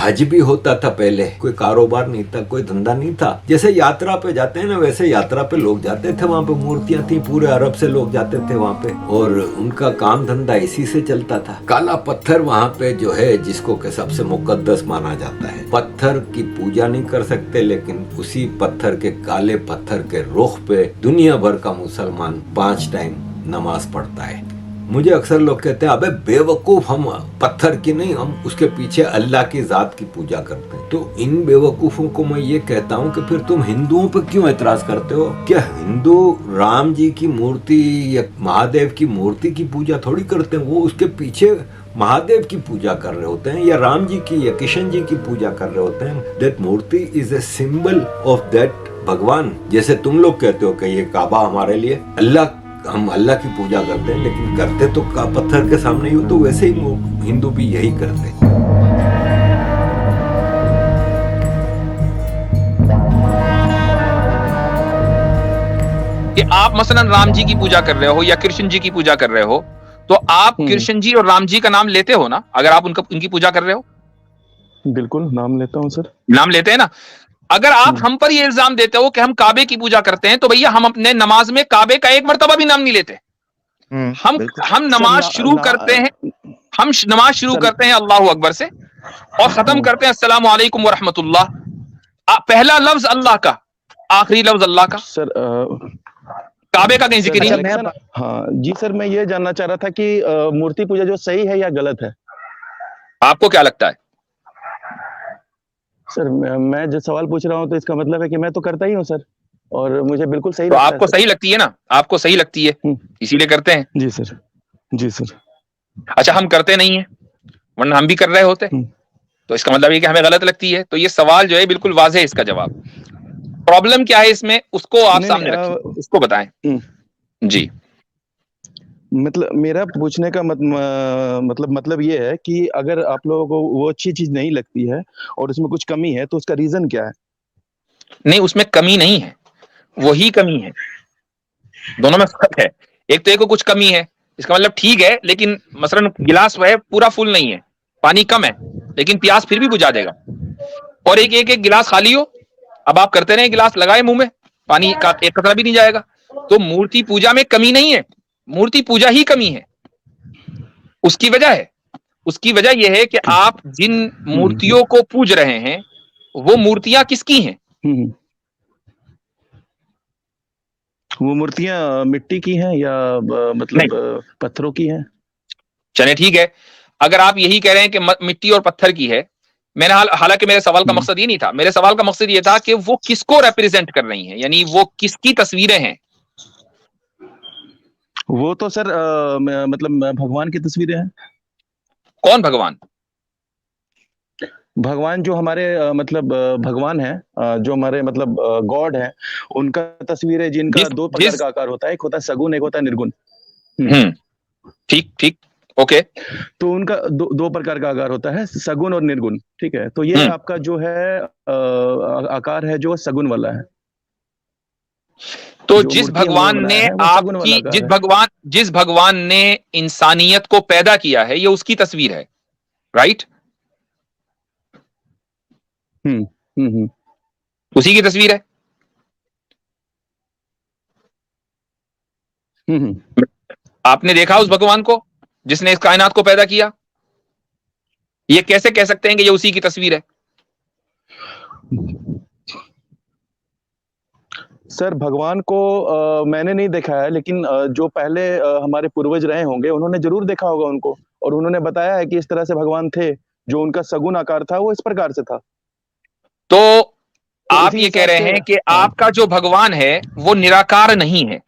हज भी होता था पहले, कोई कारोबार नहीं था, कोई धंधा नहीं था। जैसे यात्रा पे जाते हैं ना, वैसे यात्रा पे लोग जाते थे। वहाँ पे मूर्तियां थी, पूरे अरब से लोग जाते थे वहाँ पे, और उनका काम धंधा इसी से चलता था। काला पत्थर वहाँ पे जो है, जिसको के सबसे मुकद्दस माना जाता है। पत्थर की पूजा नहीं कर सकते, लेकिन उसी पत्थर के, काले पत्थर के रुख पे दुनिया भर का मुसलमान 5 टाइम नमाज पढ़ता है। मुझे अक्सर लोग कहते हैं, अबे बेवकूफ, हम पत्थर की नहीं, हम उसके पीछे अल्लाह की जात की पूजा करते हैं। तो इन बेवकूफों को मैं ये कहता हूँ कि फिर तुम हिंदुओं पर क्यों एतराज करते हो? क्या हिंदू राम जी की मूर्ति या महादेव की मूर्ति की पूजा थोड़ी करते हैं? वो उसके पीछे महादेव की पूजा कर रहे होते हैं, या राम जी की या किशन जी की पूजा कर रहे होते हैं। That murti is a symbol of that Bhagwan. जैसे तुम लोग कहते हो कि ये काबा हमारे लिए अल्लाह, हम अल्लाह की पूजा करते हैं, लेकिन करते तो का पत्थर के सामने ही हो। तो वैसे ही हिंदू भी यही करते हैं। कि आप मसलन राम जी की पूजा कर रहे हो या कृष्ण जी की पूजा कर रहे हो, तो आप कृष्ण जी और राम जी का नाम लेते हो ना, अगर आप उनकी पूजा कर रहे हो? बिल्कुल नाम लेता हूं सर। नाम लेते हैं ना। अगर आप हम पर ये इल्जाम देते हो कि हम काबे की पूजा करते हैं, तो भैया हम अपने नमाज में काबे का एक मर्तबा भी नाम नहीं लेते। हम नमाज शुरू करते हैं, हम नमाज शुरू करते हैं अल्लाहु अकबर से, और खत्म करते हैं अस्सलामु अलैकुम व रहमतुल्लाह। पहला लफ्ज अल्लाह का, आखिरी लफ्ज अल्लाह का। सर काबे का कहीं जिक्र नहीं है। हाँ जी सर, मैं ये जानना चाह रहा था कि मूर्ति पूजा जो सही है या गलत है? आपको क्या लगता है? सर मैं जो सवाल पूछ रहा हूँ, तो इसका मतलब है कि मैं तो करता ही हूँ सर, और मुझे बिल्कुल सही तो लगता आपको है। सही लगती है ना, आपको सही लगती है, इसीलिए करते हैं। जी सर, जी सर। अच्छा, हम करते नहीं है, वरना हम भी कर रहे होते, तो इसका मतलब ये कि हमें गलत लगती है। तो ये सवाल जो है बिल्कुल वाज़ेह है इसका जवाब। प्रॉब्लम क्या है इसमें, उसको आप सामने रखिए, उसको बताएं। जी, मतलब मेरा पूछने का मतलब ये है कि अगर आप लोगों को वो अच्छी चीज नहीं लगती है और उसमें कुछ कमी है, तो उसका रीजन क्या है? नहीं, उसमें कमी नहीं है, वही कमी है। दोनों में फर्क है। एक तो एक को कुछ कमी है, इसका मतलब ठीक है, लेकिन मसलन गिलास वह पूरा फुल नहीं है, पानी कम है, लेकिन प्यास फिर भी बुझा देगा। और एक गिलास खाली हो, अब आप करते रहे, गिलास लगाए मुंह में, पानी का एक कतरा भी नहीं जाएगा। तो मूर्ति पूजा में कमी नहीं है, मूर्ति पूजा ही कमी है। उसकी वजह है, उसकी वजह यह है कि आप जिन मूर्तियों को पूज रहे हैं, वो मूर्तियां किसकी हैं? वो मूर्तियां मिट्टी की हैं या मतलब पत्थरों की हैं? चले ठीक है, अगर आप यही कह रहे हैं कि मिट्टी और पत्थर की है, मैंने हालांकि मेरे सवाल का मकसद ये नहीं था। मेरे सवाल का मकसद ये था कि वो किसको रिप्रेजेंट कर रही हैं, यानी वो किसकी तस्वीरें हैं? वो तो सर मतलब भगवान की तस्वीरें हैं। कौन भगवान? भगवान जो हमारे मतलब भगवान है, जो हमारे मतलब गॉड है, उनका तस्वीर है, जिनका दो प्रकार का आकार होता है, एक होता है सगुन, एक होता है निर्गुण। ठीक ठीक, ओके। तो उनका दो प्रकार का आकार होता है, सगुन और निर्गुण। ठीक है, तो ये आपका जो है आकार है जो सगुन वाला है। तो जिस भगवान ने आपकी, जिस भगवान ने इंसानियत को पैदा किया है, ये उसकी तस्वीर है, राइट? उसी की तस्वीर है। आपने देखा उस भगवान को जिसने इस कायनात को पैदा किया? ये कैसे कह सकते हैं कि ये उसी की तस्वीर है? सर भगवान को मैंने नहीं देखा है, लेकिन जो पहले हमारे पूर्वज रहे होंगे, उन्होंने जरूर देखा होगा उनको, और उन्होंने बताया है कि इस तरह से भगवान थे। जो उनका सगुन आकार था वो इस प्रकार से था। तो आप ये कह रहे हैं कि आपका जो भगवान है वो निराकार नहीं है?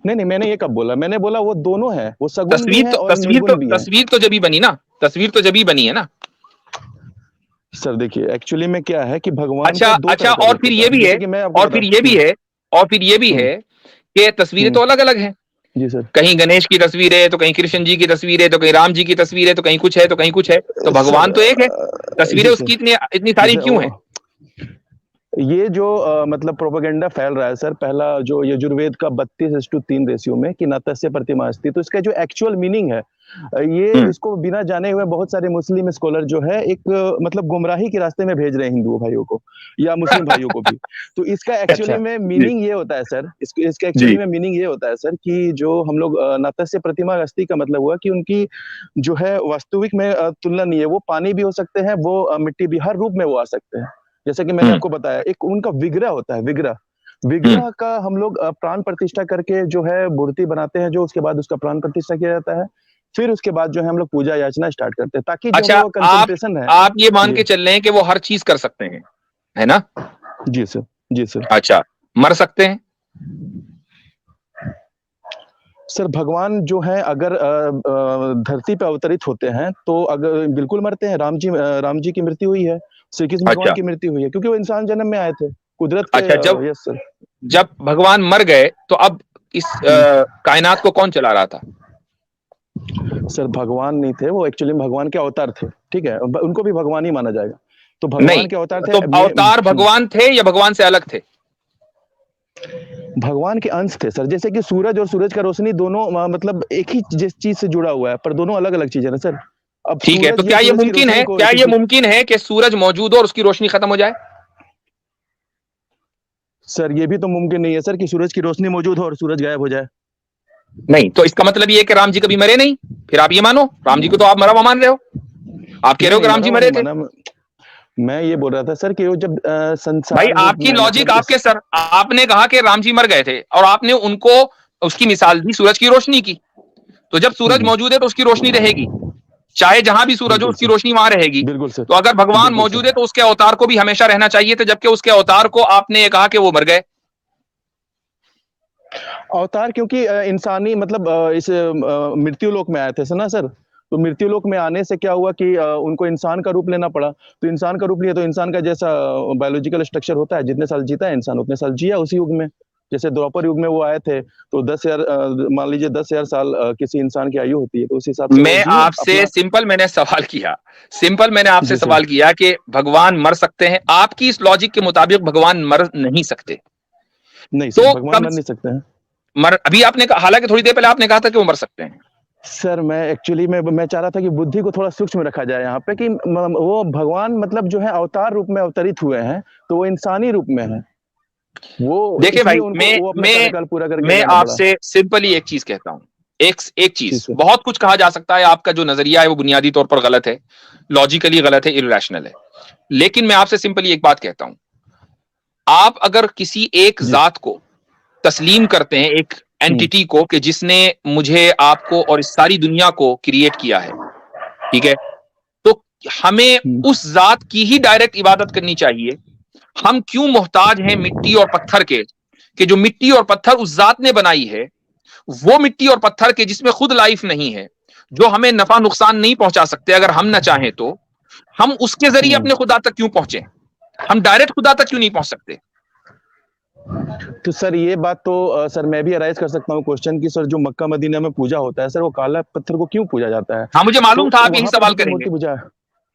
नहीं, मैंने ये कब बोला? मैंने बोला वो दोनों है, वो सगुन भी है और निर्गुण भी है। तस्वीर तो जब ही बनी ना, तस्वीर तो जब ही बनी है ना। सर देखिए, एक्चुअली में क्या है कि भगवान अच्छा, और फिर ये भी है, और फिर ये भी है कि तस्वीरें तो अलग अलग हैं। जी सर। कहीं गणेश की तस्वीर है, तो कहीं कृष्ण जी की तस्वीर है, तो कहीं राम जी की तस्वीर है, तो कहीं कुछ है, तो कहीं कुछ है। तो भगवान तो एक है, तस्वीरें उसकी इतनी सारी क्यों है? ये जो मतलब प्रोपेगेंडा फैल रहा है सर, पहला जो यजुर्वेद का 32:3 रेशियो में कि न तस्य प्रतिमा अस्ति, तो इसका जो एक्चुअल मीनिंग है ये इसको बिना जाने हुए बहुत सारे मुस्लिम स्कॉलर जो है एक मतलब गुमराही के रास्ते में भेज रहे हैं हिंदुओं भाइयों को या मुस्लिम भाइयों को भी। तो इसका एक्चुअली अच्छा में मीनिंग ये होता है सर, इसका एक्चुअली में मीनिंग ये होता है सर कि जो हम लोग नातस्य प्रतिमा अस्थि का मतलब हुआ कि उनकी जो है वास्तविक में तुलना नहीं है, वो पानी भी हो सकते हैं, वो मिट्टी भी, हर रूप में वो आ सकते हैं। जैसे कि मैंने आपको बताया, एक उनका विग्रह होता है, विग्रह का हम लोग प्राण प्रतिष्ठा करके जो है मूर्ति बनाते हैं, जो उसके बाद उसका प्राण प्रतिष्ठा किया जाता है। फिर उसके बाद जो है हम लोग पूजा याचना स्टार्ट करते हैं, ताकि जो अच्छा, वो कंसंट्रेशन है। आप ये मान के चल रहे हैं कि वो हर चीज कर सकते हैं, है ना? जी सर, जी सर। अच्छा, मर सकते हैं? सर भगवान जो है अगर धरती पे अवतरित होते हैं तो अगर बिल्कुल मरते हैं। राम जी की मृत्यु हुई है, श्री कृष्ण भगवान अच्छा की मृत्यु हुई है, क्योंकि वो इंसान जन्म में आए थे कुदरत के। अच्छा, यस सर। जब भगवान मर गए तो अब इस कायनात को कौन चला रहा था? सर भगवान नहीं थे वो, एक्चुअली भगवान के अवतार थे, ठीक है, उनको भी भगवान ही माना जाएगा। तो भगवान नहीं, के अवतार थे। तो अवतार भगवान थे या भगवान से अलग थे? भगवान के अंश थे सर, जैसे कि सूरज और सूरज का रोशनी दोनों मतलब एक ही जिस चीज से जुड़ा हुआ है, पर दोनों अलग अलग चीजें ना सर। अब ठीक है, तो सूरज क्या ये सूरज की मुमकिन रोशनी है, को क्या ये मुमकिन है कि सूरज मौजूद हो और उसकी रोशनी खत्म हो जाए? सर ये भी तो मुमकिन नहीं है सर कि सूरज की रोशनी मौजूद हो और सूरज गायब हो जाए। नहीं, तो इसका मतलब ये है कि राम जी कभी मरे नहीं। फिर आप ये मानो, राम जी को तो आप मरा हुआ मान रहे हो, आप कह रहे हो कि राम जी मरे थे। मैं ये बोल रहा था सर कि वो जब संसार भाई आपकी लॉजिक मतलब आपके सर, आपने कहा कि राम जी मर गए थे और आपने उनको उसकी मिसाल दी सूरज की रोशनी की। तो जब सूरज मौजूद है तो उसकी रोशनी रहेगी, चाहे जहां भी सूरज हो उसकी रोशनी वहां रहेगी। बिल्कुल सर। तो अगर भगवान मौजूद है तो उसके अवतार को भी हमेशा रहना चाहिए था, जबकि उसके अवतार को आपने ये कहा कि वो मर गए। अवतार क्योंकि इंसानी मतलब इस मृत्यु लोक में आए थे ना सर। तो मृत्यु लोक में आने से क्या हुआ कि उनको इंसान का रूप लेना पड़ा। तो इंसान का रूप लिया तो इंसान का जैसा बायोलॉजिकल स्ट्रक्चर होता है, जितने साल जीता है इंसान उतने साल जिया उसी युग में। जैसे द्वापर युग में वो आए थे तो 10,000 मान लीजिए 10,000 साल किसी इंसान की आयु होती है, तो उस हिसाब से मैं आपसे सिंपल मैंने आपसे सवाल किया कि भगवान मर सकते हैं। आपकी इस लॉजिक के मुताबिक भगवान मर नहीं सकते। नहीं सर, भगवान मर नहीं सकते हैं। अभी आपने कहा, हालांकि थोड़ी देर पहले आपने कहा था कि वो मर सकते हैं। सर मैं एक्चुअली मैं चाह रहा था कि बुद्धि को थोड़ा सूक्ष्म रखा जाए यहाँ पे, कि वो भगवान मतलब जो है अवतार रूप में अवतरित हुए हैं, तो वो इंसानी रूप में है। वो देखिए भाई, मैं आपसे सिंपली एक चीज कहता हूँ, एक चीज, बहुत कुछ कहा जा सकता है, आपका जो नजरिया है वो बुनियादी तौर पर गलत है, लॉजिकली गलत है, इरैशनल है, लेकिन मैं आपसे सिंपली एक बात कहता हूं, आप अगर किसी एक जात को तस्लीम करते हैं, एक एंटिटी को, कि जिसने मुझे, आपको और इस सारी दुनिया को क्रिएट किया है, ठीक है, तो हमें उस जात की ही डायरेक्ट इबादत करनी चाहिए। हम क्यों मोहताज हैं मिट्टी और पत्थर के, कि जो मिट्टी और पत्थर उस जात ने बनाई है, वो मिट्टी और पत्थर के जिसमें खुद लाइफ नहीं है, जो हमें नफा नुकसान नहीं पहुंचा सकते अगर हम ना चाहें तो, हम उसके जरिए अपने खुदा तक क्यों पहुंचे? हम डायरेक्ट खुदा तक क्यों नहीं पहुंच सकते? तो सर ये बात तो सर मैं भी अराइज कर सकता हूँ क्वेश्चन की, सर जो मक्का मदीना में पूजा होता है सर, वो काला पत्थर को क्यों पूजा जाता है? हाँ, मुझे मालूम था आप यही सवाल करेंगे,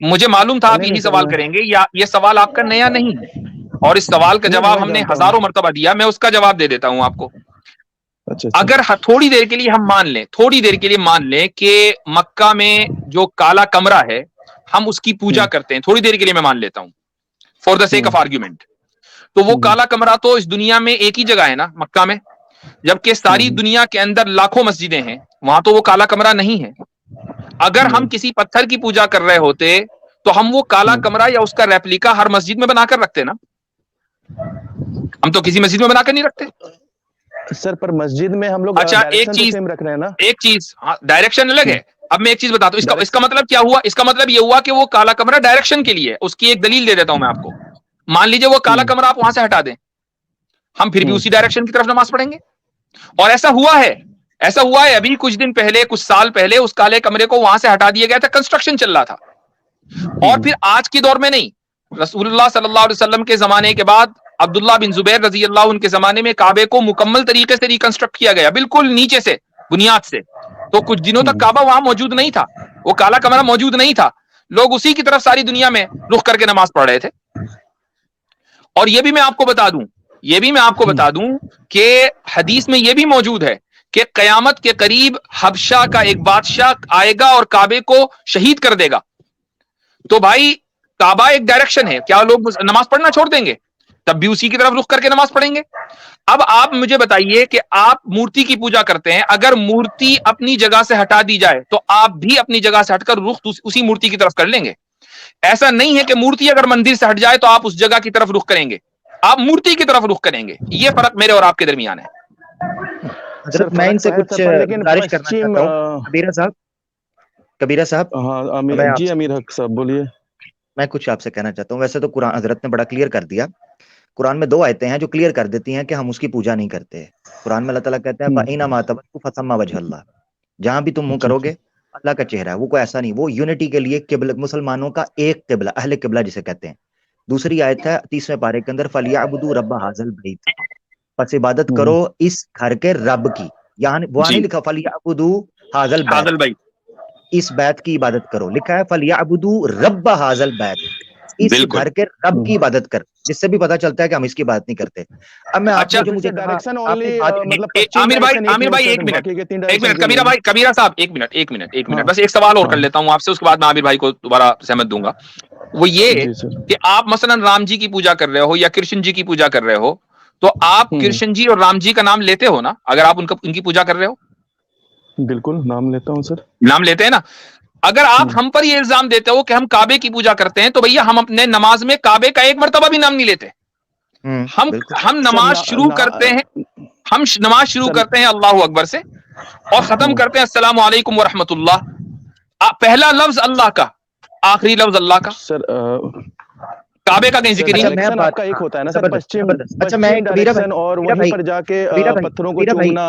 मुझे मालूम था आप यही सवाल करेंगे, या ये सवाल आपका नया नहीं है, और इस सवाल का जवाब हमने हजारों मर्तबा दिया, मैं उसका जवाब दे देता हूं आपको। अगर थोड़ी देर के लिए हम मान लें कि मक्का में जो काला कमरा है हम उसकी पूजा करते हैं, थोड़ी देर के लिए मैं मान लेता हूं for the sake of argument, तो वो काला कमरा तो इस दुनिया में एक ही जगह है ना, मक्का में, जबकि सारी दुनिया के अंदर लाखों मस्जिदें हैं, वहां तो वो काला कमरा नहीं है। अगर हम किसी पत्थर की पूजा कर रहे होते तो हम वो काला कमरा या उसका रेप्लिका हर मस्जिद में बनाकर रखते ना, हम तो किसी मस्जिद में बनाकर नहीं रखते सर, पर मस्जिद में हम लोग अच्छा एक चीज रख रहे हैं ना, एक चीज, डायरेक्शन अलग है। अब मैं एक चीज बताता हूं, इसका मतलब क्या हुआ? इसका मतलब ये हुआ कि वो काला कमरा डायरेक्शन के लिए, उसकी एक दलील दे देता हूं मैं आपको। मान लीजिए वो काला कमरा आप वहां से हटा दें, हम फिर भी उसी डायरेक्शन की तरफ नमाज पढ़ेंगे, और ऐसा हुआ है अभी कुछ दिन पहले, कुछ साल पहले उस काले कमरे को वहां से हटा दिया गया था, कंस्ट्रक्शन चल रहा था, और फिर आज के दौर में नहीं, रसूलुल्लाह सल्लल्लाहु अलैहि वसल्लम के जमाने के बाद अब्दुल्लाह बिन जुबैर रजी अल्लाह उनके जमाने में काबे को मुकम्मल तरीके से रिकंस्ट्रक्ट किया गया, बिल्कुल नीचे से, बुनियाद से। तो कुछ दिनों तक काबा वहां मौजूद नहीं था, वो काला कमरा मौजूद नहीं था, लोग उसी की तरफ सारी दुनिया में रुख करके नमाज पढ़ रहे थे। और ये भी मैं आपको बता दूं कि हदीस में यह भी मौजूद है कि कयामत के करीब हबशा का एक बादशाह आएगा और काबे को शहीद कर देगा। तो भाई काबा एक डायरेक्शन है, क्या लोग नमाज पढ़ना छोड़ देंगे? तब भी उसी की तरफ रुख करके नमाज पढ़ेंगे। अब आप मुझे बताइए कि आप मूर्ति की पूजा करते हैं, अगर मूर्ति अपनी जगह से हटा दी जाए तो आप भी अपनी जगह से हटकर रुख उसी मूर्ति की तरफ कर लेंगे। ऐसा नहीं है कि मूर्ति अगर मंदिर से हट जाए तो आप उस जगह की तरफ रुख करेंगे, आप मूर्ति की तरफ रुख करेंगे। ये फर्क मेरे और आपके दरमियान है। हजरत मैं इनसे कुछ गुजारिश करना चाहता हूं। कबीरा साहब हाँ अमीर हक साहब बोलिए। मैं कुछ आपसे कहना चाहता हूँ। वैसे तो कुरान हजरत ने बड़ा क्लियर कर दिया। कुरान में 2 आयतें हैं जो क्लियर कर देती हैं कि हम उसकी पूजा नहीं करते। कुरान में अल्लाह ताला कहते हैं फ़इना मा तवक्कु फसम्मा वजहल्लाह, जहां भी तुम मुंह करोगे अल्लाह का चेहरा है। वो कोई ऐसा नहीं, वो यूनिटी के लिए किबला, मुसलमानों का एक किबला, अहले किबला जिसे कहते हैं। दूसरी आयत है 30वें पारे के अंदर, फलियाबुदू रब्बा हाज़ल बैत, बस इबादत करो इस घर के रब की। यहाँ वहां नहीं लिखा फलियाबुदू हाज़ल बैत, इस बैत की इबादत करो, लिखा है फलियाबुदू रब्बा हाज़ल बैत, इस घर के रब की इबादत कर, जिससे भी पता चलता है कि हम इसकी बात नहीं करते। अब मैं आपको जो मुझे डायरेक्शन आमिर भाई एक मिनट कबीरा साहब एक मिनट बस एक सवाल और कर लेता हूं आपसे, उसके बाद मैं आमिर भाई को दोबारा सहमत दूंगा। वो ये कि आप मसलन राम जी की पूजा कर रहे हो या कृष्ण जी की पूजा कर रहे हो, तो आप कृष्ण जी और राम जी का नाम लेते हो ना अगर आप उनकी पूजा कर रहे हो? बिल्कुल नाम लेता हूं सर। नाम लेते हैं ना। अगर आप हम पर ये इल्जाम देते हो कि हम काबे की पूजा करते हैं, तो भैया हम अपने नमाज में काबे का एक मर्तबा भी नाम नहीं लेते। हम नमाज शुरू करते हैं, हम नमाज शुरू करते हैं अल्लाहु अकबर से और खत्म करते हैं अस्सलामु अलैकुम व रहमतुल्लाह। पहला लफ्ज अल्लाह का, आखिरी लफ्ज अल्लाह का। सर काबे का कहीं जिक्र नहीं। आपका एक होता है ना सर पश्चिम, अच्छा मैं डायरेक्शन और वहीं पर जाके पत्थरों को चूमना,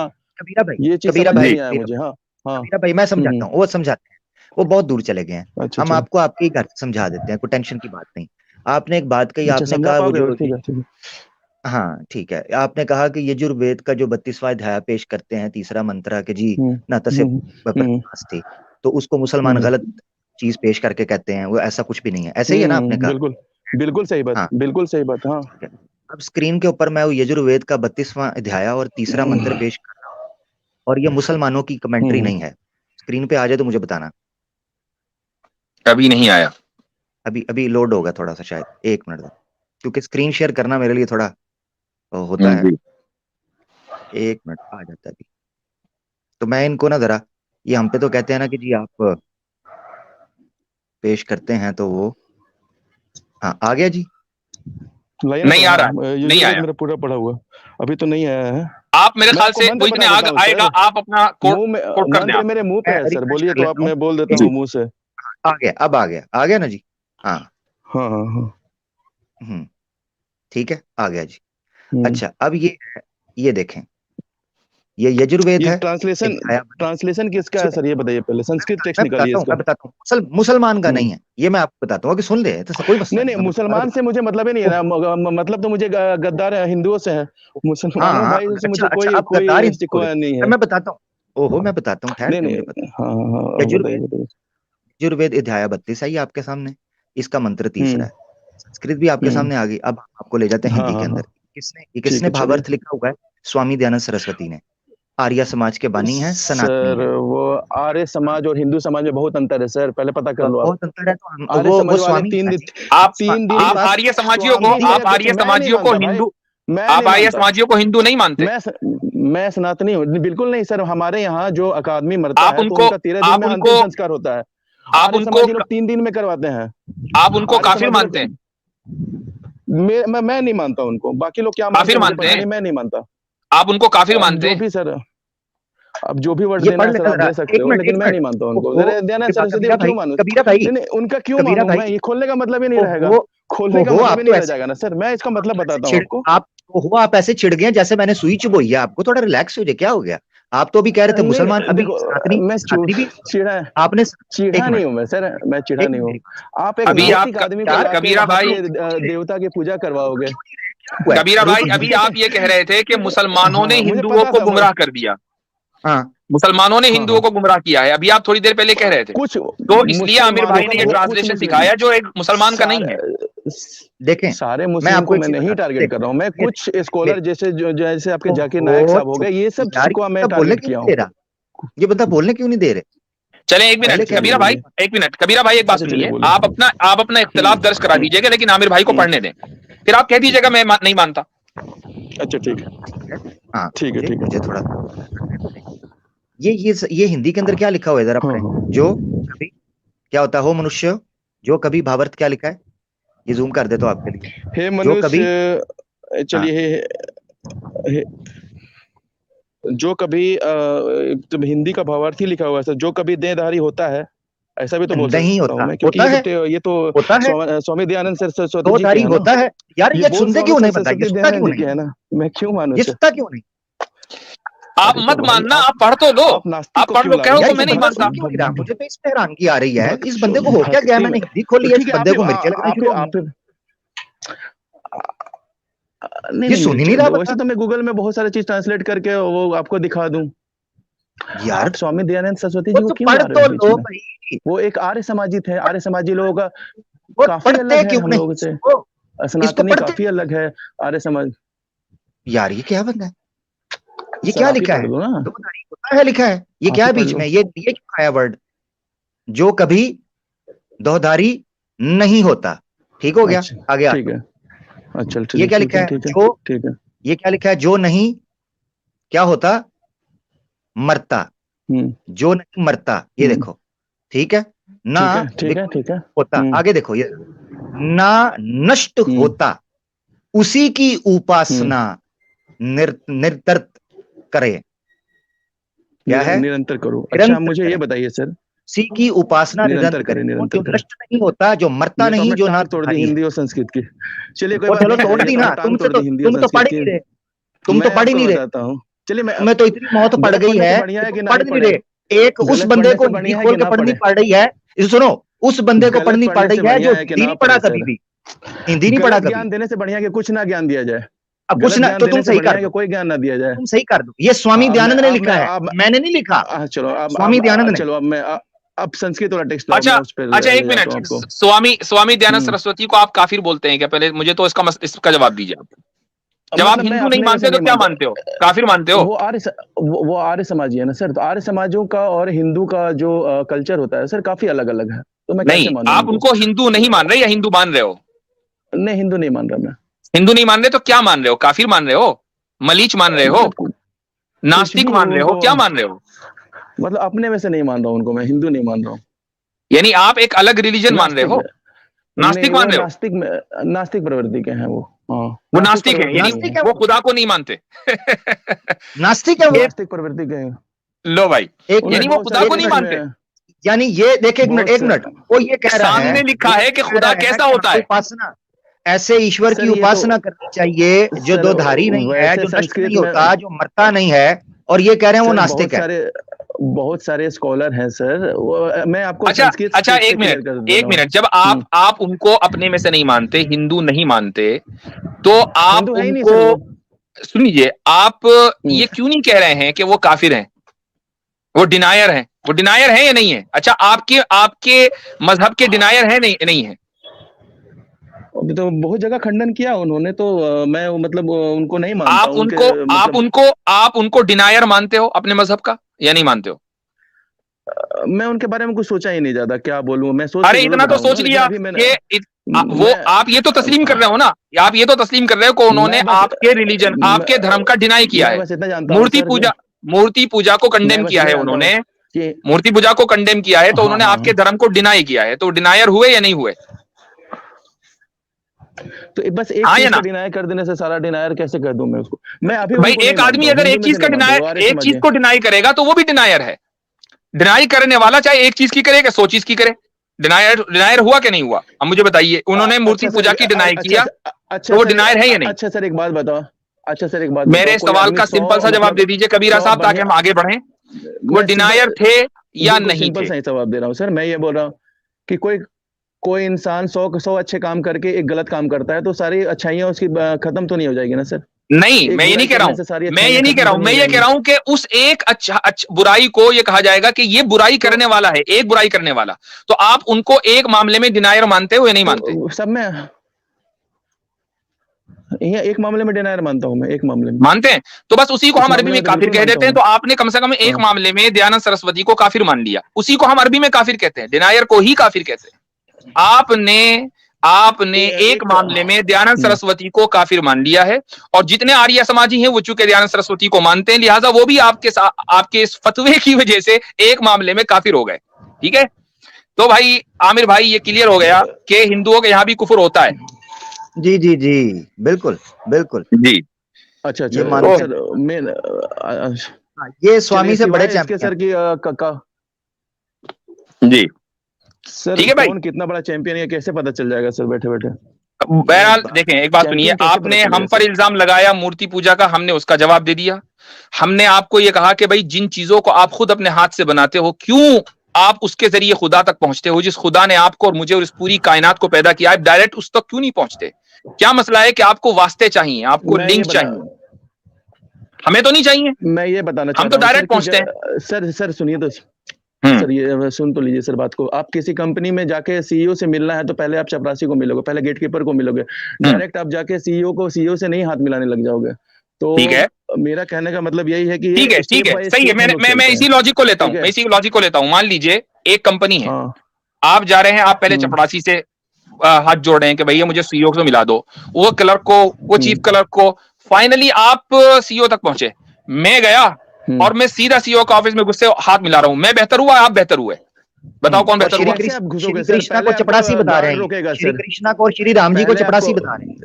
ये चीज नहीं है मुझे। हाँ कबीरा भाई मैं समझाता हूँ, वो समझाते हैं, वो बहुत दूर चले गए हैं। हम आपको आपके ही घर समझा देते हैं, कोई टेंशन की बात नहीं। आपने एक बात कही, आपने कहा वो जो, हाँ ठीक है, आपने कहा कि यजुर्वेद का जो 32वां अध्याय पेश करते हैं, तीसरा मंत्र के जी न तसे थी, तो उसको मुसलमान गलत चीज पेश करके कहते हैं, वो ऐसा कुछ भी नहीं है। ऐसे ही है ना आपने कहा? बिल्कुल सही बात, बिल्कुल सही बात। हाँ अब स्क्रीन के ऊपर मैं वो यजुर्वेद का 32वां अध्याय और तीसरा मंत्र पेश कर रहा हूँ, और ये मुसलमानों की कमेंट्री नहीं है। स्क्रीन पे आ जाए तो मुझे बताना। अभी नहीं आया, अभी लोड होगा थोड़ा सा, शायद 1 मिनट तक, क्योंकि स्क्रीन शेयर करना मेरे लिए थोड़ा होता है। 1 मिनट आ जाता है अभी। तो मैं इनको ना जरा, ये हम पे तो कहते हैं ना कि जी आप पेश करते हैं, तो वो हाँ आ गया जी। नहीं आ रहा, नहीं आया, मेरा पूरा पढ़ा हुआ अभी तो नहीं आया है। आप मेरे ख्याल से वो इतने आएगा, आप अपना कोड कर दें। मेरे मुंह पे है सर, बोलिए तो आप, मैं बोल देता हूँ मुंह से। आ गया, अब आ गया ना जी। हाँ हाँ हाँ ठीक है, आ गया जी। अच्छा अब ये देखें, ये यजुर्वेद है। ट्रांसलेशन किसका है सर, ये बताइए पहले। संस्कृत टेक्स्ट निकालिए इसका। मैं बताता हूँ, मुसलमान का नहीं है ये, मैं आपको बताता हूँ कि सुन ले, तो कोई मसला नहीं, मुसलमान से मुझे मतलब ही नहीं है, मतलब तो मुझे गद्दार हिंदुओं से है, मुसलमानों भाई से मुझे कोई शिकवा नहीं है। मैं बताता हूँ, मैं बताता हूँ। यजुर्वेद अध्याय 32 है आपके सामने, इसका मंत्र तीसरा है। संस्कृत भी आपके सामने आ गई। अब आपको ले जाते हैं हिंदी के अंदर। किसने भावार्थ लिखा हुआ है? स्वामी दयानंद सरस्वती ने। आर्य समाज के बानी है, सनातनी सर वो आर्य समाज और हिंदू समाज में बहुत अंतर है सर, पहले पता कर लो। बहुत अंतर है तो वो स्वामी, 3 दिन आप आर्य समाजियों को हिंदू, आप आर्य समाजियों को हिंदू नहीं मानते? मैं सनातनी हूँ, बिल्कुल नहीं सर। हमारे यहाँ जो अकादमी मरता है तो उनका 13 दिन में अंतिम संस्कार होता है। आप उनको 3 दिन में करवाते हैं। आप उनको काफिर मानते हैं? मैं नहीं मानता उनको, बाकी लोग क्या काफिर मानते हैं, मैं नहीं मानता। आप उनको काफिर मानते हैं? जो भी सर, अब जो भी वर्ड देना सर आप दे सकते हो, लेकिन मैं नहीं मानता उनको। दयानंद सरस्वती क्यों मानूं? नहीं, उनका क्यों मानूं मैं? ये खोलने का मतलब ही नहीं रहेगा, खोलने का मतलब ही नहीं रह जाएगा ना सर। मैं इसका मतलब बताता हूँ आपको। आप ऐसे चिढ़ गए जैसे मैंने सुई चुभोई है आपको। थोड़ा रिलैक्स हो जाए, क्या हो गया? आप तो अभी कह रहे थे मुसलमान, अभी मैं चिढ़ा, आपने चिढ़ा नहीं हूँ मैं सर, मैं चिढ़ा नहीं हूँ। आप एक आदमी को कबीरा भाई देवता की पूजा करवाओगे? कबीरा भाई अभी आप ये कह रहे थे कि मुसलमानों ने हिंदुओं को गुमराह कर दिया। हाँ, मुसलमानों ने हिंदुओं को गुमराह किया है, अभी आप थोड़ी देर पहले कह रहे थे। तो इसलिए आमिर भाई ने ये ट्रांसलेशन सिखाया जो एक मुसलमान का नहीं है। देखें, सारे मैं मुस्लिम आपको को एक मैं चीज नहीं बताता हूँ, टारगेट कर रहा हूँ, मैं मेरे- कुछ स्कॉलर मेरे- जैसे जैसे आपके जाकिर वो नायक साहब हो गए, ये सब यार को मैं बोलने टारगेट क्यों किया नहीं हूँ। दे रहा? ये बंदा बोलने क्यों नहीं दे रहे? चले एक पहले मिनट कह कबीरा भाई, बोलिए। एक मिनट कबीरा भाई, एक बात अच्छा, चलिए सुनिए, बोलिए। आप अपना इख्तिलाफ दर्ज करा दीजिएगा, लेकिन आमिर भाई को पढ़ने दें, फिर आप कह दीजिएगा मैं नहीं मानता। अच्छा ठीक है, हाँ, ठीक है, ठीक है। मुझे थोड़ा ये हिंदी के अंदर क्या लिखा हुआ है जरा हाँ पढ़ें। हाँ। जो कभी क्या होता है, हो मनुष्य जो कभी, भावार्थ क्या लिखा है, ये जूम कर दे तो आपके लिए। हे जो कभी, मनुष्य, चलिए हे, जो कभी तो हिंदी का भावार्थी लिखा हुआ है सर, जो कभी देहधारी होता है, ऐसा भी तो बोल नहीं सकता हूँ होता, मैं, क्योंकि होता है, ये तो होता है, स्वामी दयानंद सरस्वती दो जी के धारी है ना, होता है। यार ये ये बोल सुनते स्वामी क्यों नहीं बंदा, ये सरस्वती सुनता दयानंद क्यों जी के नहीं, है ना, मैं क्यों मानूं ये सर? सुनता क्यों नहीं? आप अरे मत तो भाई मानना, आप पढ़ तो लो, आप नास्तिक आप को पढ़ क्यों लो, ला कहो रहे यार तो हो? मैं ये नहीं बंदा मानता। सुन क्यों नहीं रहा? मुझे तो इसमें हैरानगी आ रही है, इस बंदे को हो क्या गया? भक्ति मैंने में हिंदी खोली तो है, ठीक इस है, बंदे को मिर्चें लगनी शुरू हो आप गई। नहीं ये नहीं, सुन ही नहीं रहा वैसे बंदा तो मैं गूगल में बहुत सारी चीज ट्रांसलेट करके वो आपको दिखा दूं। यार। आप स्वामी दयानंद सरस्वती वो जी को तो क्यों पढ़ ला रहे तो हो बीच लो में? भाई, वो एक आर्य समाजी थे, आर्य समाजी लोगों का वो काफी पढ़ते अलग है क्यों हम नहीं लोगों से, इसको? इसको सनातनी पढ़ते काफी अलग है आर्य समाज। यार ये क्या बंदा है? ये सर क्या आप ही लिखा पढ़ है? लो ना, दो धारी होता है लिखा है, ये आप क्या ही है पढ़ बीच लो। में? ये क्यों आया वर्ड? जो कभी दोधारी नहीं होता। ठीक हो गया, अच्छा आगे आ। ठीक है, अच्छा ये चलिए, क्या ठीक लिखा है, है? ठीक है, जो, ठीक है। ये क्या लिखा है? जो नहीं क्या होता, मरता। जो नहीं मरता, ये देखो, ठीक है ना, ठीक है, ठीक है, विकृत ठीक है। होता। आगे देखो, ये ना नष्ट होता, उसी की उपासना निरंतर करे। क्या है? निरंतर करो। अच्छा निरंतर मुझे करे, ये बताइए सर, उसी की उपासना निरंतर करे। निरंतर जो करें। नष्ट नहीं होता, जो मरता ये तो नहीं, आपने जो ना टांग तोड़ दी धारी है। हिंदी और संस्कृत की। चलिए कोई वो बात चलो नहीं, तोड़ ये दी तो ना, आपने टांग तोड़ दी हिंदी और तुम तो पढ़ संस्कृत ही नहीं की। रहे, तुम तो मैं पढ़ ही आपको नहीं रहे। बताता हूँ, चलिए मैं तुम्हें तो इतनी मौत पड़ गलत गई पढ़ने है, से बढ़िया है कि तुम ना पढ़ ही नहीं पढ़े? रहे। एक उस गलत बंदे पढ़ने को से हिंदी बढ़िया है खोल कि के ना पढ़नी पढ़े? पड़ रही है। इसे सुनो, उस बंदे को गलत पढ़नी पड़ पढ़ने से रही है बढ़िया जो है कि हिंदी ना नहीं पढ़ा पढ़े कभी सर? भी, हिंदी नहीं पढ़ा गलत कभी। ज्ञान देने से बढ़िया है कि कुछ ना ज्ञान दिया जाए। अब कुछ गलत ना ज्ञान तो देने तुम से सही बढ़िया कर है कि दो, कोई ज्ञान ना दिया जाए। तुम सही कर दो। ये स्वामी दयानंद ने लिखा है, मैंने नहीं लिखा। चलो स्वामी दयानंद ने। चलो अब संस्कृत वाला टेक्स्ट अच्छा मैं उस पर अच्छा, एक ले जाता मिनट, हूँ आपको। स्वामी दयानंद सरस्वती को आप काफिर बोलते हैं क्या? पहले मुझे तो इसका जवाब दीजिए आप। जब आप मतलब मैं हिंदू नहीं अपने मानते वैसे तो नहीं क्या मानता, मानते हो? काफिर मानते हो? वो आर्य समाजी है ना सर, तो आर्य समाजों का और हिंदू का जो कल्चर होता है सर काफी अलग अलग है, तो मैं नहीं, कैसे मानूं आप उनको हिंदू नहीं मान रहे या हिंदू मान रहे हो? नहीं, हिंदू नहीं मान रहा मैं। हिंदू नहीं मान रहे तो क्या मान रहे हो? काफिर मान रहे हो? मलीच मान रहे हो? मतलब कुछ नास्तिक भी मान रहे हो? उनको, क्या मान रहे हो? मतलब अपने में से नहीं मान रहा हूँ उनको, मैं हिंदू नहीं मान रहा हूँ। यानी आप एक अलग रिलीजन मान रहे हो? नास्तिक मान रहे हो? नास्तिक प्रवृत्ति के हैं वो। हाँ, वो नास्तिक है, यानी नास्तिक है वो खुदा को नहीं मानते। नास्तिक है वो। नास्तिक प्रवृत्ति के हैं। लो भाई, एक यानी मिनट, वो खुदा को नहीं मिनट, मानते। यानी ये देखे, एक मिनट, वो ये कह रहा है, सामने लिखा है कि खुदा कैसा होता है। उपासना, ऐसे ईश्वर सर, की ये तो- उपासना करनी चाहिए जो सर, दो धारी नहीं है, वैसे जो नष्ट संस्कृत नहीं में- होता, जो मरता नहीं है, और ये कह रहे हैं वो सर, नास्तिक है। बहुत सारे स्कॉलर हैं सर, मैं आपको अच्छा संस्कृत अच्छा, से एक clear कर दे मिनट, रहा हूँ। जब आप उनको अपने में से नहीं मानते, हिंदू नहीं मानते, तो आप हिंदू है ही नहीं उनको सर वो। सुन लीजिए, आप ये क्यों नहीं कह रहे हैं कि वो काफिर हैं, वो डिनायर हैं? वो डिनायर हैं या नहीं है? अच्छा, आपके मजहब के डिनायर हैं नहीं है? अभी तो बहुत जगह खंडन किया उन्होंने, तो मैं मतलब उनको नहीं मानता। आप उनको डिनायर मानते हो अपने मजहब का या नहीं मानते हो? मैं उनके बारे में कुछ सोचा ही नहीं ज्यादा, क्या बोलूं मैं। सोच अरे इतना तो सोच लिया कि वो आप ये तो तस्लीम कर रहे हो ना, आप ये तो तस्लीम कर रहे हो कि उन्होंने आपके रिलीजन, आपके धर्म का डिनाई किया है। बस इतना जानता हूं मूर्ति पूजा को कंडेम किया है उन्होंने, मूर्ति पूजा को कंडेम किया है, तो उन्होंने आपके धर्म को डिनाई किया है, तो डिनायर हुए या नहीं हुए? तो बस एक चीज को डिनाई कर देने से सारा डिनायर कैसे कर दूं मैं उसको? मैं अभी भाई एक आदमी अगर एक चीज को डिनाई करेगा तो वो भी डिनायर है। डिनाई करने वाला चाहे एक चीज की करे या 100 चीज की करे, डिनायर हुआ कि नहीं हुआ? अब मुझे बताइए, उन्होंने मूर्ति पूजा की डिनाई किया, तो वो डिनायर है या नहीं? अच्छा सर एक बात बताओ, मेरे सवाल का सिंपल सा जवाब दे दीजिए कबीरा साहब, ताकि हम आगे बढ़ें। वो डिनायर थे या नहीं थे? सही जवाब दे रहा हूँ सर। मैं ये बोल रहा हूँ कि कोई इंसान 100 अच्छे काम करके एक गलत काम करता है, तो सारी अच्छाइयां उसकी खत्म तो नहीं हो जाएगी ना सर? नहीं, मैं ये नहीं कह रहा हूं, मैं ये कह रहा हूं कि उस एक अच्छा बुराई को ये कहा जाएगा कि ये बुराई करने वाला है, एक बुराई करने वाला, तो आप उनको एक मामले में डिनायर मानते हो या नहीं मानते? यहाँ एक मामले में डिनायर मानता हूँ मैं, एक मामले में मानते हैं, तो बस उसी को इस हम अरबी मामले में में तो काफिर बिल्कुल कह मानता देते हैं। हूँ। तो आपने कम से कम एक हाँ। मामले में दयानंद सरस्वती को काफिर मान लिया, उसी को हम अरबी में काफिर कहते हैं, डिनायर को ही काफिर कहते हैं। आपने एक मामले में दयानंद सरस्वती को काफिर मान लिया है, और जितने आर्य समाजी हैं वो चूंकि दयानंद सरस्वती को मानते हैं, लिहाजा वो भी आपके इस फतवे की वजह से एक मामले में काफिर हो गए। ठीक है, तो भाई आमिर भाई ये क्लियर हो गया कि हिंदुओं के यहाँ भी कुफर होता है। जी जी जी, बिल्कुल बिल्कुल जी, अच्छा ये अच्छा मानते सर, मैं ये स्वामी से चलिए, बड़े सिवाय इसके चैंपियन। सर की जी, सर ठीक है भाई। कौन कितना बड़ा चैंपियन है कैसे पता चल जाएगा सर बैठे बैठे? बहरहाल देखें, एक बात सुनिए, चैंपियन कैसे आपने पता चलेगा हम पर सर? इल्जाम लगाया मूर्ति पूजा का, हमने उसका जवाब दे दिया। हमने आपको ये कहा कि भाई जिन चीजों को आप खुद अपने हाथ से बनाते हो, क्यों आप उसके जरिए खुदा तक पहुंचते हो? जिस खुदा ने आपको और मुझे और इस पूरी कायनात को पैदा किया है, डायरेक्ट उस तक क्यों नहीं पहुंचते? क्या मसला है कि आपको वास्ते चाहिए, आपको मैं ये लिंक बता चाहिए? हमें तो नहीं चाहिए, मैं ये बताना हम चाहता तो हूँ सर डायरेक्ट कि पहुंचते हैं। सर सुनिए तो हम्म, सर, ये सुन तो लीजिए सर बात को। आप किसी कंपनी में जाके सीईओ से मिलना है तो पहले आप चपरासी को मिलोगे, पहले गेटकीपर को मिलोगे, डायरेक्ट आप जाके सीईओ से नहीं हाथ मिलाने लग जाओगे। तो ठीक है, मेरा कहने का मतलब यही है कि ठीक है, ये ठीक स्टेप है, बाय सही है। स्टेप हम लोग मैं चलते इसी हैं। लॉजिक को लेता हूं, ठीक है, मैं इसी लॉजिक को लेता हूं। मान लीजिए एक कंपनी है, हाँ आप जा रहे हैं, आप पहले चपरासी से हाथ जोड़ रहे हैं कि भैया मुझे सीईओ से मिला दो, वो क्लर्क को, वो चीफ क्लर्क को, फाइनली आप सीईओ तक पहुंचे। मैं गया और मैं सीधा सीईओ के ऑफिस में गुस्से हाथ मिला रहा हूं, मैं बेहतर हुआ, आप बेहतर हुए? बताओ कौन और बेहतर हुआ? कैसे आप घुसोगे श्री सर? कृष्णा पहले को चपरासी आपको बता रहे गार्ड हैं, रोकेगा श्री सर, कृष्णा को और श्री राम जी को पहले चपरासी आपको बता रहे हैं।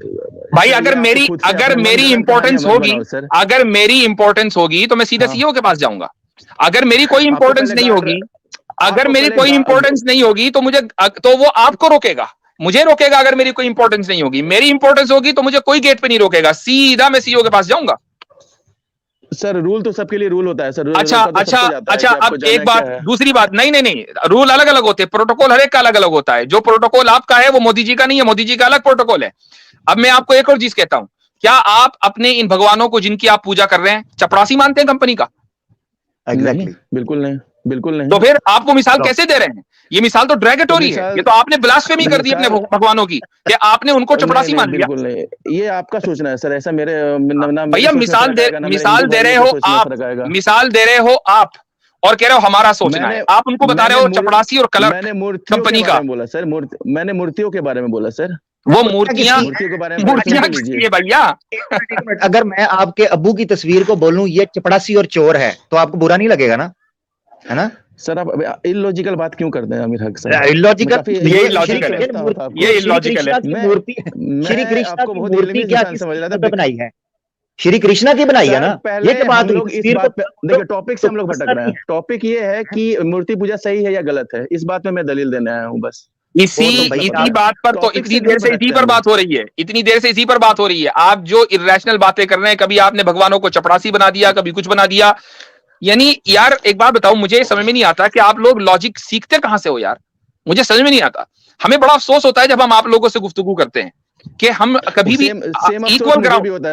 भाई सर, अगर ये मेरी आपको खुद से अगर अपने मेरी मनगढ़ंत इंपॉर्टेंस कहानियां मत होगी, बनाओ सर। अगर मेरी इंपॉर्टेंस होगी तो मैं सीधा हाँ, सीईओ के पास जाऊंगा। अगर मेरी कोई आपको इंपॉर्टेंस पहले नहीं गार्ड होगी, अगर आपको मेरी पहले कोई इंपॉर्टेंस नहीं होगी तो तो वो आपको रोकेगा, मुझे रोकेगा। अगर मेरी कोई इंपॉर्टेंस नहीं होगी, मेरी इंपॉर्टेंस होगी तो मुझे कोई गेट पे नहीं रोकेगा, सीधा मैं सीईओ के पास जाऊंगा। सर रूल तो सबके लिए रूल होता है सर, अच्छा रोका तो अच्छा सबको जाता है अच्छा, कि आपको अब जाना एक है, बात, क्या है। दूसरी बात, नहीं नहीं नहीं, रूल अलग अलग होते हैं, प्रोटोकॉल हर एक का अलग अलग होता है। जो प्रोटोकॉल आपका है वो मोदी जी का नहीं है, मोदी जी का अलग प्रोटोकॉल है। अब मैं आपको एक और चीज कहता हूं, क्या आप अपने इन भगवानों को जिनकी आप पूजा कर रहे हैं चपरासी मानते हैं कंपनी का? नहीं, बिल्कुल नहीं, बिल्कुल नहीं। तो फिर आपको मिसाल कैसे दे रहे हैं? ये मिसाल तो ड्रैगेटोरी है, ये तो आपने ब्लास्फेमी कर दी अपने भगवानों की, कि आपने उनको चपरासी मान लिया। बिल्कुल नहीं, ये आपका सोचना है सर, ऐसा मेरे भैया मिसाल दे रहे हो आप, मिसाल दे रहे हो आप, और कह रहे हो हमारा सोचना है। आप उनको बता रहे हो चपरासी और क्लर्क मैंने मूर्तियों कंपनी के का। बारे में बोला सर, मैंने मूर्तियों के बारे में बोला सर। वो मूर्तियां के बारे में मूर्तियां सुन तो किसकी लीजिए है भैया? अगर मैं आपके अब्बू की तस्वीर को बोलूं ये चपड़ासी और चोर है तो आपको बुरा नहीं लगेगा ना, है ना? सर आप इलॉजिकल बात क्यों करते हैं आमिर हक सर? इलॉजिकल, ये इलॉजिकल है, ये इलॉजिकल है। मूर्ति, श्री कृष्णा की मूर्ति क्या समझ रहा था बनाई है? श्री कृष्णा की बनाई है ना? पहले ये बात हम लोग इस बात पे देखिए, टॉपिक से हम लोग भटक रहे हैं। टॉपिक ये है कि मूर्ति पूजा सही है या गलत है, इस बात में मैं दलील देने आया हूँ बस। इसी बात पर तो इतनी देर से इसी पर बात हो रही है, इतनी देर से इसी पर बात हो रही है। आप जो इर्रेशनल बातें कर रहे हैं, कभी आपने भगवानों को चपरासी बना दिया, कभी कुछ बना दिया। यानी यार एक बात बताओ, मुझे समझ में नहीं आता कि आप लोग लॉजिक सीखते कहां से हो यार, मुझे समझ में नहीं आता। हमें बड़ा अफसोस होता है जब हम आप लोगों से गुफ्तगू करते हैं कि हम कभी भी इक्वल ग्राउंड,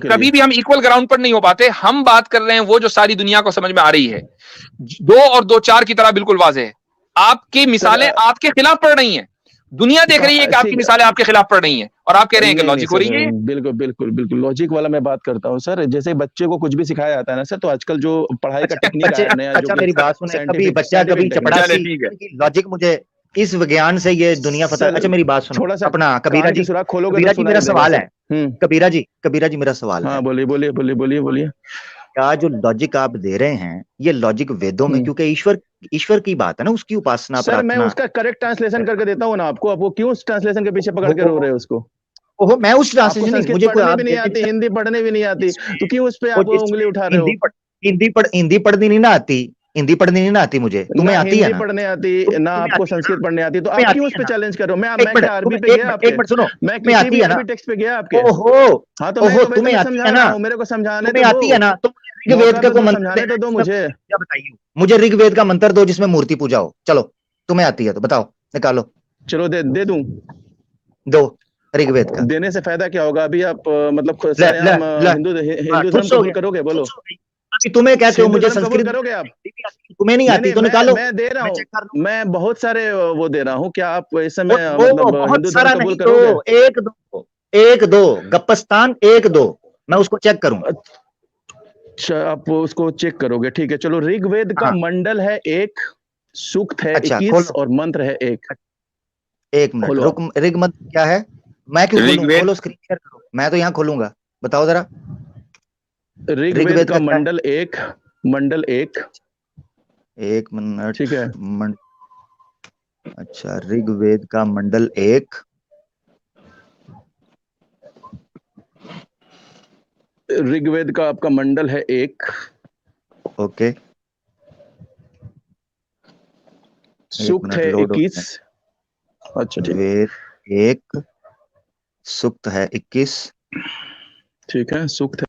कभी भी हम इक्वल ग्राउंड पर नहीं हो पाते। हम बात कर रहे हैं वो जो सारी दुनिया को समझ में आ रही है, 2 और 2 4 की तरह बिल्कुल वाज़ेह है। आपकी मिसालें आपके खिलाफ पड़ रही हैं, दुनिया देख रही है कि आपकी मिसालें आपके खिलाफ पड़ रही हैं, और आप कह रहे हैं कि लॉजिक हो रही है। बिल्कुल बिल्कुल बिल्कुल लॉजिक वाला मैं बात करता हूँ सर। जैसे बच्चे को कुछ भी सिखाया जाता है ना सर, तो आजकल जो पढ़ाई का टेक्निक है नया, अच्छा मेरी बात सुने, कभी बच्चा कभी चपड़ासी, लॉजिक मुझे इस विज्ञान से ये दुनिया पता। अच्छा मेरी बात सुनो, थोड़ा सा अपना कबीरा जी, कबीरा जी मेरा सवाल है, कबीरा जी मेरा सवाल है। हाँ बोलिए बोलिए बोलिए बोलिए बोलिए। क्या जो लॉजिक आप दे रहे हैं ये लॉजिक वेदों में, क्योंकि ईश्वर की बात है ना, उसकी उपासना सर मैं उसका करेक्ट ट्रांसलेशन करके देता हूँ ना आपको, आप वो क्यों उस ट्रांसलेशन के पीछे पकड़ के रो रहे हो उसको? ओहो, मैं उस ट्रांसलेशन मुझे कोई भी नहीं आती, हिंदी पढ़ने भी नहीं आती, तो क्यों उस पे आप उंगली उठा रहे हो? हिंदी पढ़नी नहीं ना आती, हिंदी पढ़नी नहीं ना आती मुझे, तुम्हें आती है ना? पढ़ने आती ना, आपको संस्कृत पढ़ने आती, तो आप क्यों उस पे चैलेंज कर रहे हो? मैं अरबी पे गया आपके, एक मिनट सुनो, मैं किसी भी अरबी टेक्स्ट पे गया आपके। ओहो हाँ तो मैं तुम्हें आती है ना, मेरे को समझाने तुम्हें आती है ना, तो ऋग्वेद का समझाने तो दो मुझे। क्या बताइए, मुझे ऋग्वेद का मंत्र दो जिसमें मूर्ति पूजा हो। चलो तुम्हें आती है तो बताओ, निकालो। चलो दे दूं, दो ऋग्वेद का। देने से फायदा क्या होगा? अभी आप मतलब हिंदू धर्म कबूल करोगे? बोलो, तुम्हें कहते हो मुझे संस्कृत करोगे आप? तुम्हें नहीं आती तो निकालो। मैं दे रहा हूँ, मैं बहुत सारे वो दे रहा हूँ, क्या आप इस समय मतलब हिंदू धर्म कबूल करोगे? एक दो, 1 2 गप्पस्तान 1 2, मैं उसको चेक करूं। अच्छा, आप उसको चेक करोगे, ठीक है। चलो, ऋग्वेद का हाँ। मंडल है 1, सूक्त है अच्छा, 21 खोलो। और मंत्र है 1। 1 मिनट खोलो रुक, ऋग मंत्र क्या है? मैं क्यों खोलूं? ऋग्वेद खोलो, स्क्रीन शेयर करो, मैं तो यहाँ खोलूंगा। बताओ जरा, ऋग्वेद ऋग्वेद का का क्या है? मंडल 1, 1 मिनट। ठीक है। अच्छा, ऋग्वेद का मंडल 1। ऋग्वेद का आपका मंडल है 1, ओके, सूक्त मिनट है लोड हो 21। गया। अच्छा, ठीक वेद 1, सूक्त है 21। ठीक है, सूक्त है।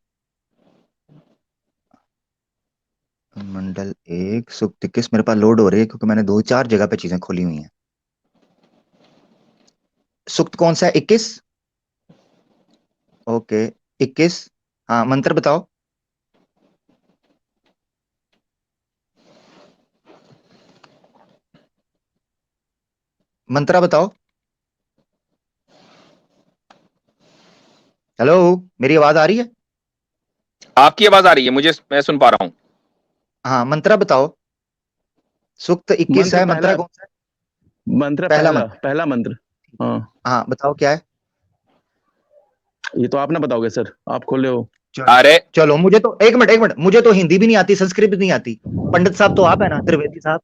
मंडल 1 सूक्त 21 मेरे पास लोड हो रही है क्योंकि मैंने 2-4 जगह पे चीजें खोली हुई हैं। सूक्त कौन सा है? 21। ओके, 21। हाँ, मंत्र बताओ। मंत्रा बताओ। हेलो, मेरी आवाज आ रही है? आपकी आवाज आ रही है मुझे, मैं सुन पा रहा हूँ। हाँ, मंत्रा बताओ। सूक्त 21 मंत्र है, मंत्रा पहला, कौन सा है? मंत्र पहला पहला मंत्र। पहला मंत्र। हाँ, हाँ, बताओ क्या है? ये तो आप ना बताओगे सर, आप खोले हो। चलो अरे चलो, मुझे तो एक मिनट, मुझे तो हिंदी भी नहीं आती, संस्कृत भी नहीं आती। पंडित साहब तो आप है ना, त्रिवेदी साहब,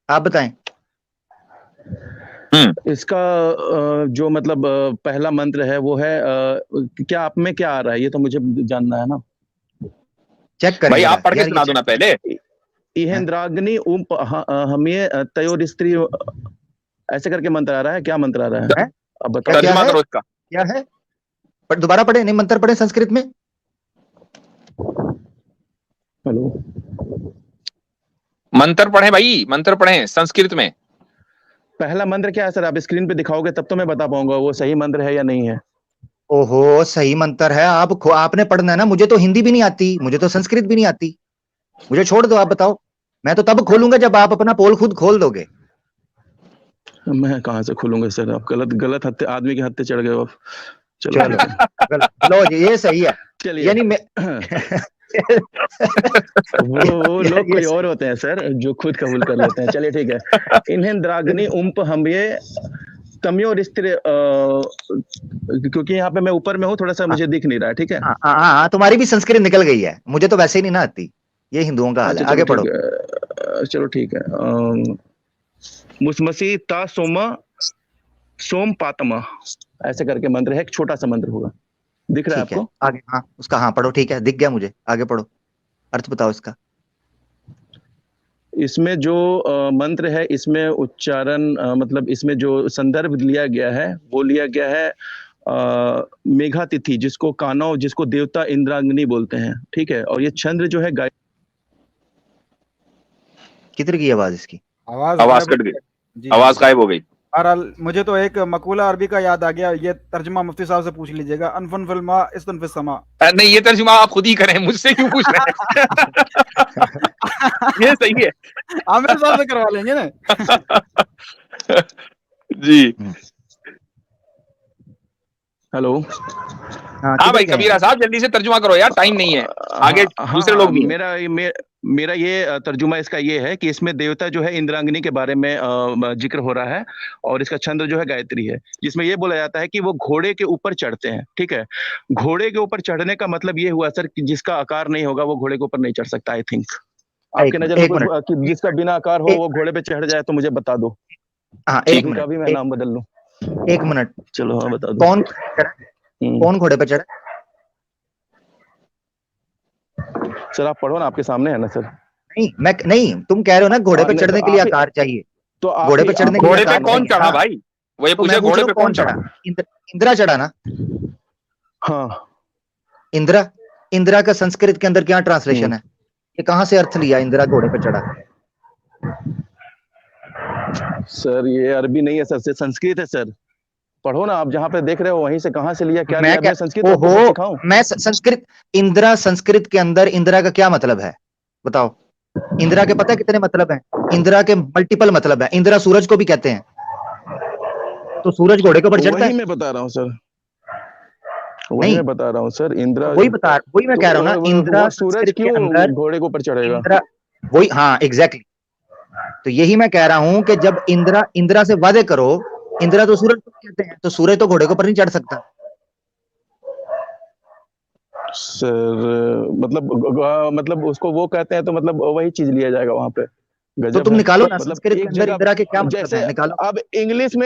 आप बताएं। इसका जो मतलब पहला मंत्र है वो है क्या आप में क्या आ रहा है, ये तो मुझे जानना है ना। चेक करें भाई जरा आप पढ़ के यार, ये सुना दो ना पहले। इहेंद्राग्नि उप हमें तयोर स्त्री, ऐसे करके मंत्र आ रहा है। क्या मंत्र आ रहा है, है अब क्या? बताओ। क्या तर्जुमा है? करो इसका। क्या है? पर दोबारा पढ़े, नहीं मंत्र पढ़े संस्कृत में। हेलो, मंत्र पढ़े भाई, मंत्र पढ़े संस्कृत में। पहला मंत्र क्या है सर? आप स्क्रीन पे दिखाओगे तब तो मैं बता पाऊंगा वो सही मंत्र है या नहीं है। ओहो, सही मंत्र है। आपने पढ़ना है ना, मुझे तो हिंदी भी नहीं आती, मुझे तो संस्कृत भी नहीं आती। मुझे छोड़ दो, आप बताओ। मैं तो तब खोलूंगा जब आप अपना पोल खुद खोल दोगे। मैं कहाँ से खोलूंगा सर, आप गलत गलत हत्ते आदमी के हत्ते चढ़ गए हो। चलो चलो, लो जी, ये सही है। चलिए। यानी मैं वो यार लोग ये कोई और होते हैं सर जो खुद कबूल कर लेते हैं। चलिए ठीक है। इन्हें द्राग्नि उम्प हम ये तमियो रिस्त्र, क्योंकि यहाँ पे मैं ऊपर में हूँ, थोड़ा सा मुझे दिख नहीं रहा है, ठीक है। हाँ हाँ हाँ, तुम्हारी भी संस्कृत निकल गई है, मुझे तो वैसे ही नहीं ना आती। ये हिंदुओं का हाल अच्छा है, चलो आगे ठीक पढ़ो। है, चलो ठीक है। मुसमसी ता सोमा सोम पातमा, ऐसे करके मंत्र है, एक छोटा सा मंत्र होगा, दिख रहा है ठीक है, आपको। आगे। हाँ, उसका हाँ पढ़ो, ठीक है, दिख गया मुझे, आगे पढ़ो, अर्थ बताओ इसका। इसमें जो मंत्र है, इसमें उच्चारण मतलब इसमें जो संदर्भ लिया गया है वो लिया गया है मेघातिथि, जिसको कानव, जिसको देवता इंद्राग्नि बोलते हैं, ठीक है। और ये चंद्र जो है किधर की आवाज इसकी? आवाज आवाज गायब हो कट गई, गई। जी आवाज जी। गायब हो गई। बहरहाल मुझे तो एक मकूला अरबी का याद आ गया, ये तर्जुमा मुफ्ती साहब से पूछ लीजिएगा। अनफन फिल्मा इस्तन फिस समा। नहीं ये तर्जुमा आप खुद ही करें, मुझसे क्यों पूछ रहे हैं। ये सही है। आमिर साहब से करवा लेंगे ना। जी हेलो। हाँ, हाँ किधर भाई गए हैं कबीरा आप? साहब जल्दी से तर्जुमा करो यार, टाइम नहीं है, आगे हाँ दूसरे हाँ, लोग भी हैं। मेरा ये तर्जुमा इसका ये है कि इसमें देवता जो है इंद्राग्नि के बारे में जिक्र हो रहा है, और इसका छंद जो है गायत्री है, जिसमें ये बोला जाता है कि वो घोड़े के ऊपर चढ़ते हैं, ठीक है। घोड़े के ऊपर चढ़ने का मतलब ये हुआ सर कि जिसका आकार नहीं होगा वो घोड़े के ऊपर नहीं चढ़ सकता, आई थिंक। आपके नजर में एक मिनट, कोई जिसका बिना आकार हो एक, वो घोड़े पे चढ़ जाए तो मुझे बता दो, हाँ, एक उनका मिनट, भी मैं नाम बदल लूं। एक मिनट। चलो हाँ, बता दो। कौन चढ़ा? कौन घोड़े पे चढ़ा? सर आप पढ़ो ना, आपके सामने है ना सर। नहीं, तुम कह रहे हो ना घोड़े पे नहीं, चढ़ने के लिए आकार चाहिए। तो घोड़े पे चढ़ने के लिए घोड़े पे आकार कौन चाहिए, चढ़ा हाँ। भाई, वो ये तो पूछे मैं पूछ घोड़े रहा पे हूँ कौन कौन चढ़ा। चढ़ा? इंद्रा चढ़ा ना? हाँ। इंदिरा। इंदिरा का संस्कृत के अंदर क्या ट्रांसलेशन है? ये कहाँ से अर्थ लिया इंदिरा घोड़े पे चढ़ा? सर ये अरबी नहीं है सर, से संस्कृत है सर। पढ़ो ना आप, जहाँ पे देख रहे हो वहीं से, कहाँ से लिया क्या मैं लिया, क्या? मैं संस्कृत आपको ओहो, सिखाऊं। मैं संस्कृत। इंदिरा संस्कृत के अंदर इंदिरा का क्या मतलब है बताओ? इंदिरा के पता है कितने मतलब हैं? इंदिरा के मल्टीपल मतलब है। इंदिरा सूरज को भी कहते हैं, तो सूरज घोड़े के ऊपर चढ़ता वही है? मैं बता रहा हूँ सर। वही मैं बता रहा हूँ सर, इंद्रा वही मैं कह रहा हूँ ना, इंद्रा वो सूरज संस्कृत के क्यों अंदर घोड़े के ऊपर चढ़ेगा? इंद्रा, वही, हाँ एग्जैक्टली, तो यही मैं कह रहा हूँ कि जब इंद्रा से वादे करो, इंद्रा तो सूरज को कहते हैं, तो सूरज तो घोड़े के ऊपर नहीं चढ़ सकता। सर मतलब उसको वो कहते हैं, तो मतलब वही चीज लिया जाएगा वहां पे। तो गजब तुम है। निकालो ना मतलब संस्कृत के एक अंदर जगह इंदिरा के क्या मतलब जैसे है, निकालो। अब इंग्लिश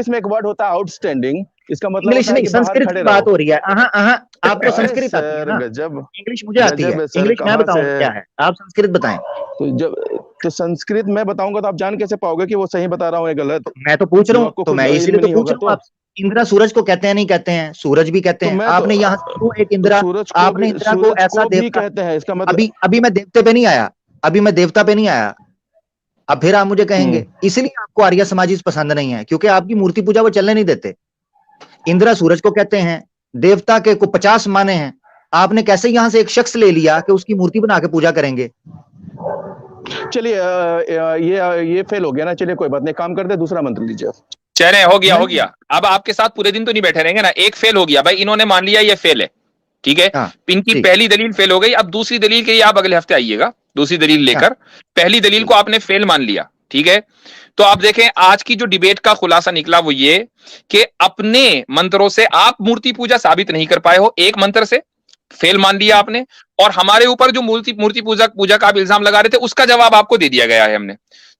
में एक वर्ड होता है आउटस्टैंडिंग, इसका मतलब इंग्लिश होता है नहीं, कि बाहर संस्कृत खड़े की बात रहो। हो रही है। आपको अरे संस्कृत आती है सर ना, गजब, इंग्लिश मुझे आती है, गजब है सर, इंग्लिश मैं कहाँ से? बताऊं क्या है, आप संस्कृत बताएं। तो जब तो संस्कृत मैं बताऊंगा तो आप जान कैसे पाओगे कि वो सही बता रहा हूँ या गलत? तो मैं तो पूछ रहा जब हूँ, आपको तो खुद मैं इसीलिए इल्म तो नहीं पूछ होगा रहा हूँ तो। आप, इंदिरा सूरज को कहते हैं नहीं कहते हैं, सूरज भी कहते तो हैं, मैं आपने यहाँ से क्यों एक इंदिरा, आपने इंदिरा को सूरज ऐसा को भी देवता, कहते हैं, इसका मतलब। अभी मैं देवते पे नहीं आया, अभी मैं देवता पे नहीं आया, अब फिर आप मुझे कहेंगे इसलिए आपको आर्य समाजी पसंद नहीं है, क्योंकि आपकी मूर्ति पूजा वो चलने नहीं देते। इंदिरा सूरज को कहते हैं, देवता के को 50 माने हैं, आपने कैसे यहां से एक शख्स ले लिया कि उसकी मूर्ति बना के पूजा करेंगे। चलिए ये फेल हो गया ना, चलिए कोई बात नहीं, काम करते, दूसरा मंत्र लीजिए। चले, हो गया नहीं, अब आपके साथ पूरे दिन तो नहीं बैठे रहेंगे ना, एक फेल हो गया भाई, इन्होंने मान लिया ये फेल है, ठीक है। हाँ, इनकी ठीक, पहली दलील फेल हो गई, अब दूसरी दलील के लिए आप अगले हफ्ते आइएगा, दूसरी दलील हाँ, लेकर। पहली दलील को आपने फेल मान लिया, ठीक है। तो आप देखें आज की जो डिबेट का खुलासा निकला वो ये कि अपने मंत्रों से आप मूर्ति पूजा साबित नहीं कर पाए हो, एक मंत्र से फेल मान लिया आपने, और हमारे ऊपर जो मूर्ति पूजा का आप इल्जाम लगा रहे थे उसका जवाब आपको दे दिया गया है हमने।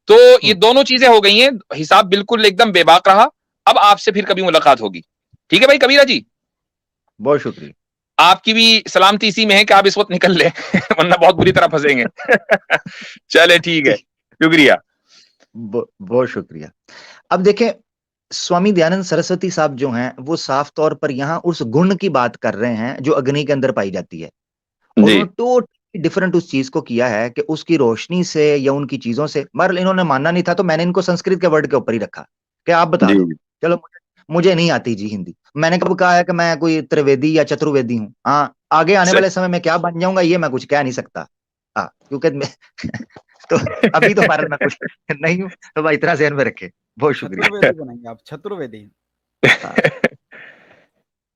तो ये दोनों चीजें हो गई हैं, हिसाब बिल्कुल एकदम बेबाक रहा। अब आपसे फिर कभी मुलाकात होगी, ठीक है भाई कबीरा जी। बहुत शुक्रिया। आपकी भी सलामती इसी में है कि आप इस वक्त निकल ले वरना बहुत बुरी तरह फंसेंगे चले ठीक है, शुक्रिया। बहुत शुक्रिया। अब देखें, स्वामी दयानंद सरस्वती साहब जो हैं वो साफ तौर पर यहाँ उस गुण की बात कर रहे हैं जो अग्नि के अंदर पाई जाती है, और उन्होंने टोटली डिफरेंट उस चीज को किया है कि उसकी रोशनी से या उनकी चीजों से, मगर इन्होंने मानना नहीं था, तो मैंने इनको संस्कृत के वर्ड के ऊपर ही रखा कि आप बता दो। चलो, मुझे नहीं आती जी हिंदी, मैंने कब कहा है कि मैं कोई त्रिवेदी या चतुर्वेदी हूँ। हाँ, आगे आने वाले समय में क्या बन जाऊंगा ये मैं कुछ कह नहीं सकता, हाँ, क्योंकि तो अभी तो भारत में कुछ नहीं हूँ, तो भाई इतना ध्यान में रखे। बहुत शुक्रिया। चतुर्वेदी बनेंगे आप, चतुर्वेदी।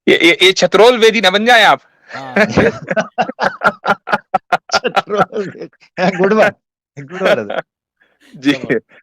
ये छत्रोल वेदी न बन जाए आप। हाँ, गुड वन, गुड वन जी